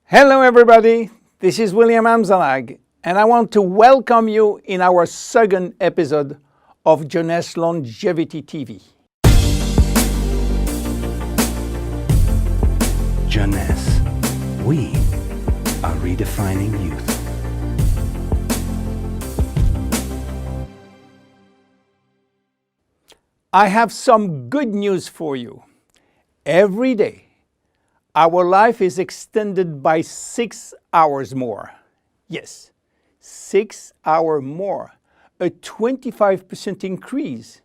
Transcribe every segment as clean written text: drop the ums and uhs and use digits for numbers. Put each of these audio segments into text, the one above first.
Hello everybody, this is William Amzalag and I want to welcome you in our second episode of Jeunesse Longevity TV. Jeunesse, we are redefining youth. I have some good news for you. Every day, our life is extended by 6 hours more. Yes, 6 hours more, a 25% increase.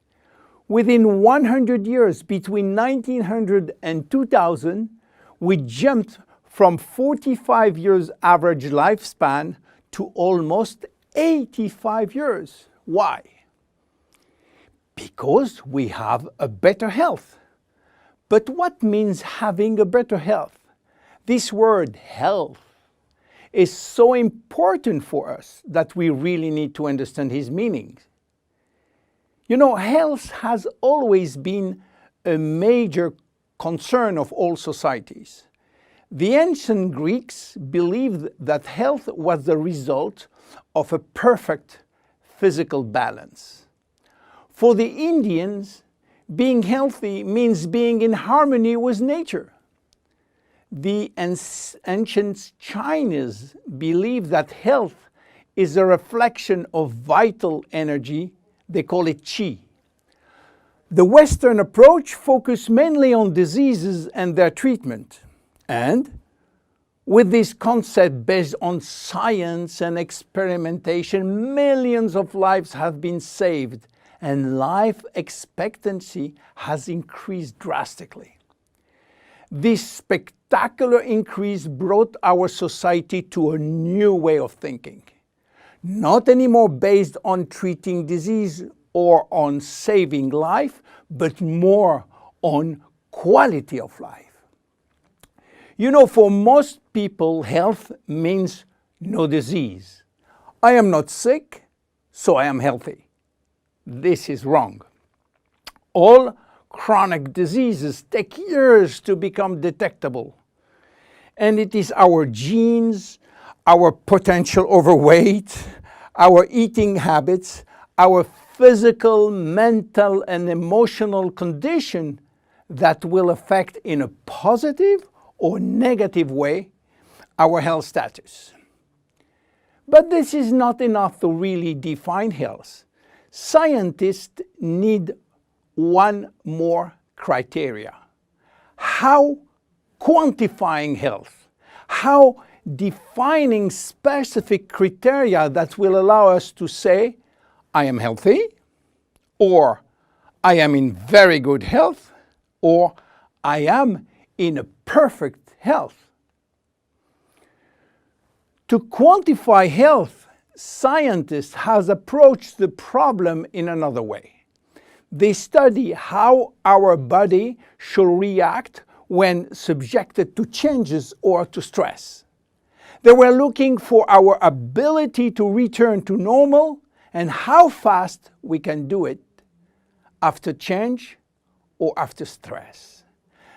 Within 100 years, between 1900 and 2000, we jumped from 45 years average lifespan to almost 85 years. Why? Because we have a better health. But what means having a better health? This word health is so important for us that we really need to understand his meaning. You know, health has always been a major concern of all societies. The ancient Greeks believed that health was the result of a perfect physical balance. For the Indians, being healthy means being in harmony with nature. The ancient Chinese believe that health is a reflection of vital energy. They call it qi. The Western approach focuses mainly on diseases and their treatment. And with this concept based on science and experimentation, millions of lives have been saved and life expectancy has increased drastically. This spectacular increase brought our society to a new way of thinking, not anymore based on treating disease or on saving life, but more on quality of life. You know, for most people, health means no disease. I am not sick, so I am healthy. This is wrong. All chronic diseases take years to become detectable. And it is our genes, our potential overweight, our eating habits, our physical, mental, and emotional condition that will affect in a positive or negative way our health status. But this is not enough to really define health. Scientists need one more criteria. How quantifying health, how defining specific criteria that will allow us to say, I am healthy, or I am in very good health, or I am in a perfect health. To quantify health, scientists have approached the problem in another way. They study how our body should react when subjected to changes or to stress. They were looking for our ability to return to normal and how fast we can do it after change or after stress.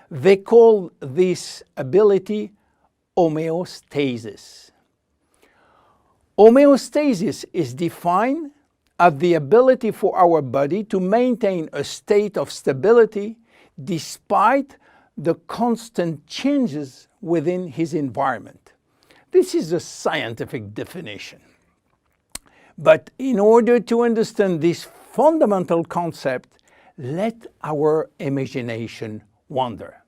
They call this ability homeostasis. Homeostasis is defined as the ability for our body to maintain a state of stability despite the constant changes within his environment. This is a scientific definition. But in order to understand this fundamental concept, let our imagination wander.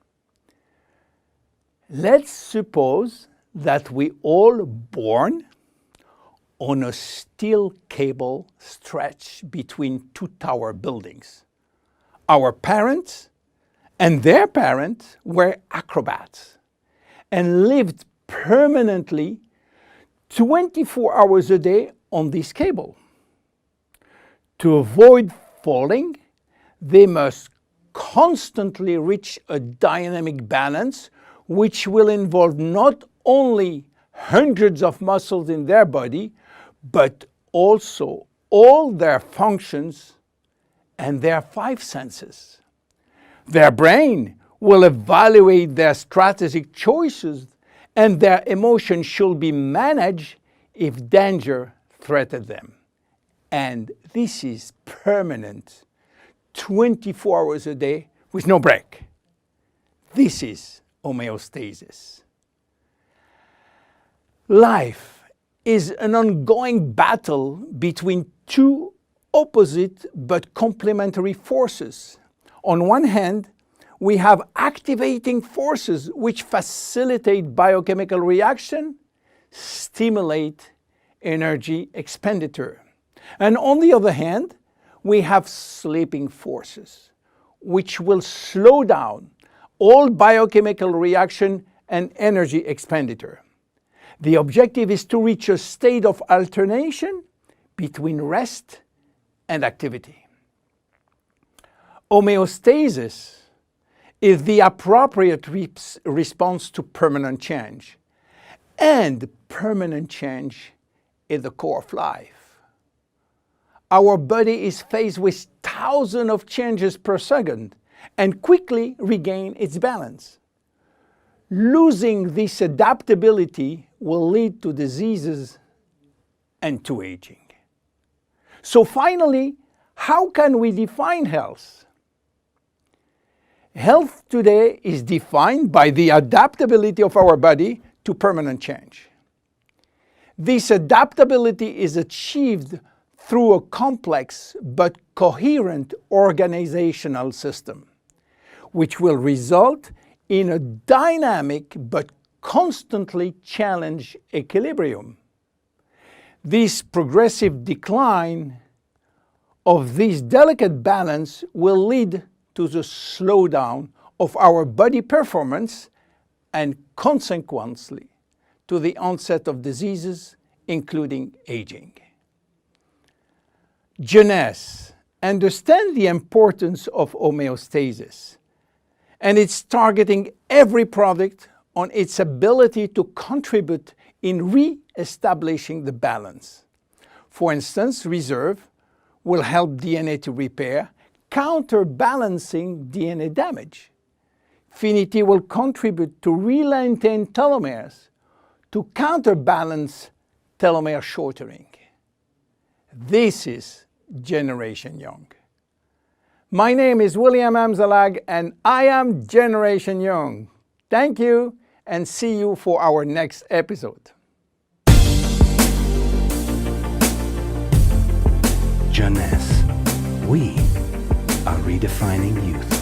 Let's suppose that we all born on a steel cable stretched between two tower buildings. Our parents and their parents were acrobats and lived permanently 24 hours a day on this cable. To avoid falling, they must constantly reach a dynamic balance, which will involve not only hundreds of muscles in their body, but also all their functions and their 5 senses. Their brain will evaluate their strategic choices and their emotions should be managed if danger threatens them. And this is permanent, 24 hours a day with no break. This is homeostasis. Life is an ongoing battle between two opposite but complementary forces. On one hand, we have activating forces which facilitate biochemical reaction, stimulate energy expenditure. And on the other hand, we have sleeping forces which will slow down all biochemical reaction and energy expenditure. The objective is to reach a state of alternation between rest and activity. Homeostasis is the appropriate response to permanent change. And permanent change is the core of life. Our body is faced with thousands of changes per second and quickly regain its balance. Losing this adaptability will lead to diseases and to aging. So finally, how can we define health? Health today is defined by the adaptability of our body to permanent change. This adaptability is achieved through a complex but coherent organizational system, which will result in a dynamic but constantly challenged equilibrium. This progressive decline of this delicate balance will lead to the slowdown of our body performance and consequently to the onset of diseases, including aging. Jeunesse understands the importance of homeostasis, and it's targeting every product on its ability to contribute in re-establishing the balance. For instance, Reserve will help DNA to repair, counterbalancing DNA damage. Finity will contribute to re-lengthen telomeres to counterbalance telomere shortening. This is Generation Young. My name is William Amzalag and I am Generation Young. Thank you and see you for our next episode. Jeunesse. We are redefining youth.